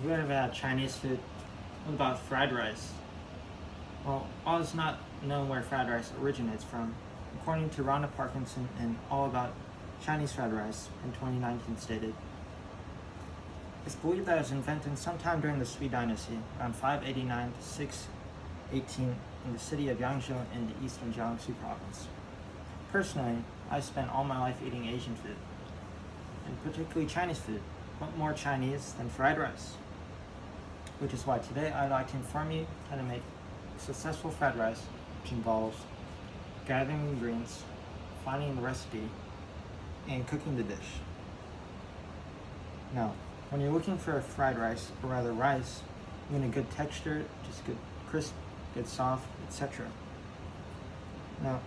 you ever had Chinese food? What about fried rice? Well, all is not known where fried rice originates from. According to Rhonda Parkinson in All About Chinese Fried Rice in 2019 stated, it's believed that it was invented sometime during the Sui dynasty, around 589 to 618 in the city of Yangzhou in the eastern Jiangsu province. Personally, I spent all my life eating Asian food, and particularly Chinese food. What more Chinese than fried rice? Which is why today I'd like to inform you how to make successful fried rice, which involves gathering ingredients, finding the recipe, and cooking the dish. Now, when you're looking for a fried rice, or rather rice, you want a good texture, just good crisp, good soft, etc. Now,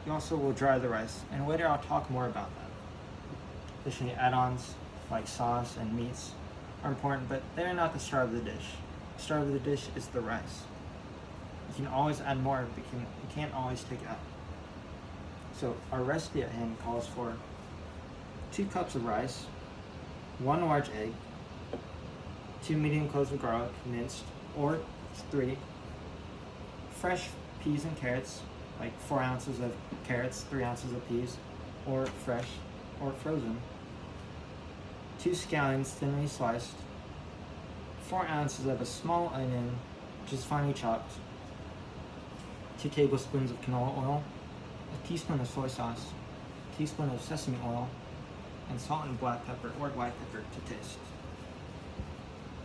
you also will dry the rice, and later I'll talk more about that. Additionally, add-ons like sauce and meats are important, but they're not the star of the dish. The star of the dish is the rice. You can always add more, but you can't always take out. So our recipe at hand calls for 2 cups of rice, 1 large egg, 2 medium cloves of garlic minced, or 3, fresh peas and carrots, like 4 ounces of carrots, 3 ounces of peas, or fresh or frozen, 2 scallions thinly sliced, 4 ounces of a small onion, which is finely chopped, 2 tablespoons of canola oil, a teaspoon of soy sauce, a teaspoon of sesame oil, and salt and black pepper or white pepper to taste.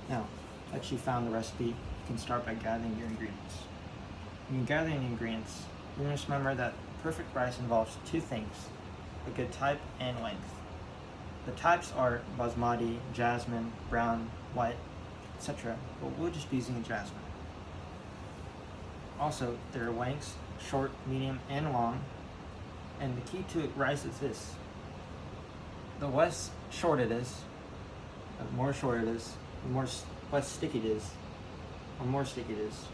Now that you've found the recipe, you can start by gathering your ingredients. When you're gathering ingredients, you must remember that perfect rice involves 2 things: a good type and length. The types are basmati, jasmine, brown, white, etc., but we'll just be using jasmine. Also, there are lengths, short, medium, and long, and the key to rice is this: the less short it is, the more short it is, the less sticky it is, or more sticky it is,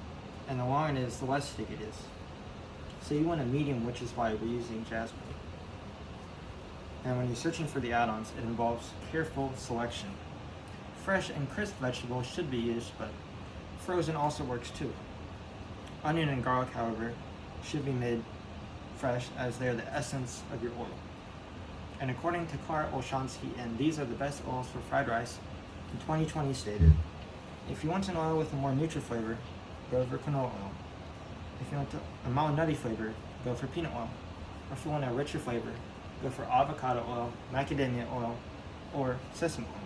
and the longer it is, the less sticky it is. So you want a medium, which is why we're using jasmine. And when you're searching for the add-ons, it involves careful selection. Fresh and crisp vegetables should be used, but frozen also works too. Onion and garlic, however, should be made fresh, as they are the essence of your oil. And according to Clara Olshansky, and these are the best oils for fried rice, in 2020 stated, if you want an oil with a more neutral flavor, go for canola oil. If you want a mild nutty flavor, go for peanut oil. Or if you want a richer flavor, go for avocado oil, macadamia oil, or sesame oil.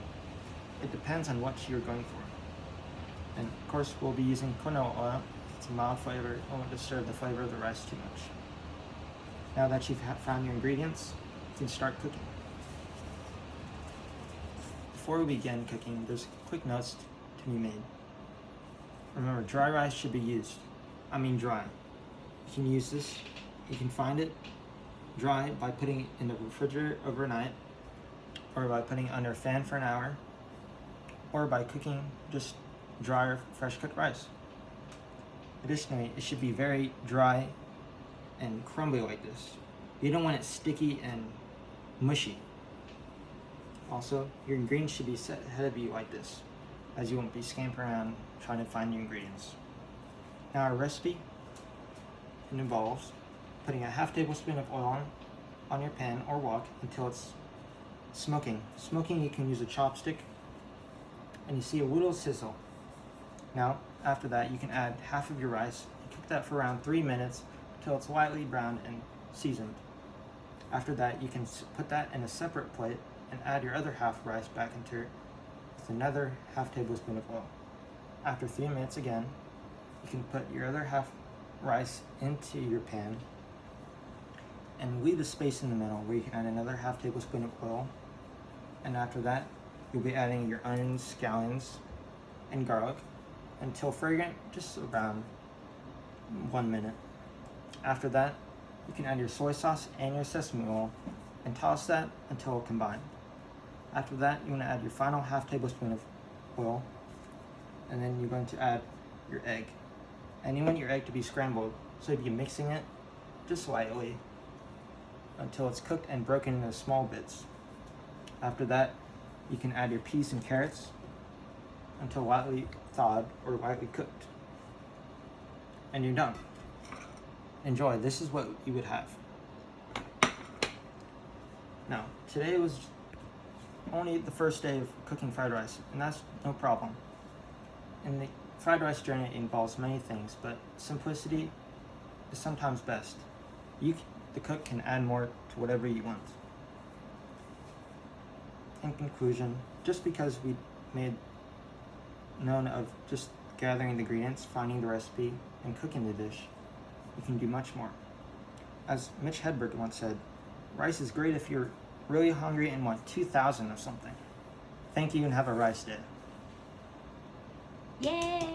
It depends on what you're going for. And of course, we'll be using canola oil. It's a mild flavor, it won't disturb the flavor of the rice too much. Now that you've found your ingredients, you can start cooking. Before we begin cooking, there's quick notes to be made. Remember, dry rice should be used. I mean dry. You can use this, you can find it dry by putting it in the refrigerator overnight, or by putting it under a fan for an hour, or by cooking just dry or fresh cooked rice. Additionally, it should be very dry and crumbly like this. You don't want it sticky and mushy. Also, your ingredients should be set ahead of you like this, as you won't be scampering around trying to find your ingredients. Now our recipe, it involves putting a half tablespoon of oil on your pan or wok until it's smoking. Smoking, you can use a chopstick, and you see a little sizzle. Now, after that, you can add half of your rice and cook that for around 3 minutes until it's lightly browned and seasoned. After that, you can put that in a separate plate and add your other half rice back into it with another half tablespoon of oil. After 3 minutes again, you can put your other half rice into your pan and leave a space in the middle where you can add another half tablespoon of oil. And after that, you'll be adding your onions, scallions, and garlic until fragrant, just around 1 minute. After that, you can add your soy sauce and your sesame oil and toss that until combined. After that, you want to add your final half tablespoon of oil, and then you're going to add your egg. And you want your egg to be scrambled, so you'll be mixing it just lightly until it's cooked and broken into small bits. After that, you can add your peas and carrots, until lightly thawed or lightly cooked. And you're done. Enjoy. This is what you would have. Now, today was only the first day of cooking fried rice, and that's no problem. And the fried rice journey involves many things, but simplicity is sometimes best. The cook, can add more to whatever you want. In conclusion, just because we made known of just gathering the ingredients, finding the recipe, and cooking the dish, you can do much more. As Mitch Hedberg once said, rice is great if you're really hungry and want 2,000 of something. Thank you and have a rice day. Yay!